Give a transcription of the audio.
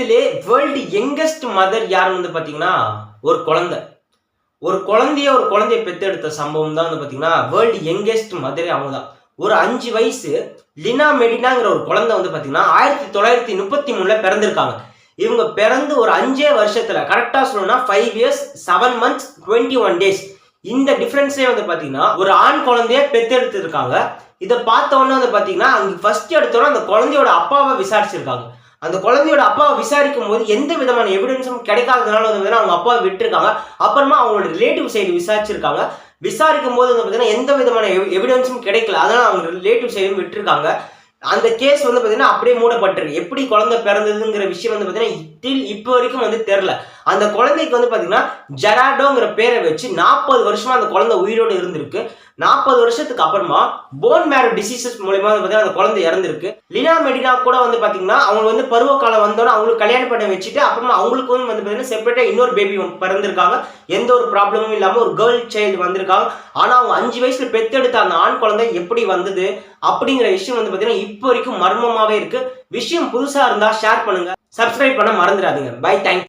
உலகத்திலே world youngest mother யாருன்னு வந்து பார்த்தீங்கன்னா ஒரு குழந்தை. ஒரு குழந்தைய பெத்தெடுத்த சம்பவம் தான் வந்து பார்த்தீங்கன்னா வேர்ல்டு யங்கஸ்ட் மதரே அவங்க தான். ஒரு 5 வயசு லினா மெடினாங்கிற ஒரு குழந்தை வந்து பார்த்தீங்கன்னா 1933ல பிறந்திருக்காங்க. இவங்க பிறந்து ஒரு 5 வருஷத்துல கரெக்டா சொல்லணும்னா 5 இயர்ஸ் 7 months 21 days இந்த டிஃபரன்ஸே வந்து பார்த்தீங்கன்னா ஒரு ஆண் குழந்தைய பெத்தெடுத்து இருக்காங்க. இதை பார்த்த உடனே வந்து பார்த்தீங்கன்னா அங்க ஃபர்ஸ்ட் எடுத்தோன்னா அந்த குழந்தையோட அப்பாவை விசாரிச்சிருக்காங்க. அந்த குழந்தையோட அப்பாவை விசாரிக்கும் போது எந்த விதமான எவிடன்ஸும் கிடைக்காததுனால வந்து அவங்க அப்பாவை விட்டுருக்காங்க. அப்புறமா அவங்களோட ரிலேட்டிவ் சைடு விசாரிச்சிருக்காங்க. விசாரிக்கும் போது வந்து பார்த்தீங்கன்னா எந்த விதமான எவிடன்ஸும் கிடைக்கல. அதனால அவங்க ரிலேட்டிவ் சைடும் விட்டுருக்காங்க. அந்த கேஸ் வந்து பார்த்தீங்கன்னா அப்படியே மூடப்பட்டிருக்கு. எப்படி குழந்தை பிறந்ததுங்கிற விஷயம் வந்து பார்த்தீங்கன்னா இப்போ வரைக்கும் வந்து தெரியல. அந்த குழந்தைக்கு வந்து பார்த்தீங்கன்னா ஜெராடோங்கிற பேரை வச்சு 40 வருஷமா அந்த குழந்தை உயிரோடு இருந்திருக்கு. 40 வருஷத்துக்கு அப்புறமா போன் மேரோ டிசீசஸ் மூலமா வந்து பார்த்தீங்கன்னா அந்த குழந்தை இறந்திருக்கு. லினா மெடினா கூட வந்து பார்த்தீங்கன்னா அவங்க வந்து பருவ காலம் வந்தோன்னா அவங்களுக்கு கல்யாணம் பண்ண வச்சுட்டு அப்புறமா அவங்களுக்கு வந்து பார்த்தீங்கன்னா செப்பரேட்டா இன்னொரு பேபி பிறந்திருக்காங்க. எந்த ஒரு ப்ராப்ளமும் இல்லாமல் ஒரு கேர்ள் சைல்டு வந்திருக்காங்க. ஆனால் அவங்க 5 வயசுல பெத்தெடுத்த அந்த ஆண் குழந்தை எப்படி வந்தது அப்படிங்கிற விஷயம் வந்து பார்த்தீங்கன்னா இப்போ வரைக்கும் மர்மமாவே இருக்கு. விஷயம் புதுசா இருந்தா ஷேர் பண்ணுங்க, சப்ஸ்கிரைப் பண்ண மறந்துடாதீங்க. Bye, thank you.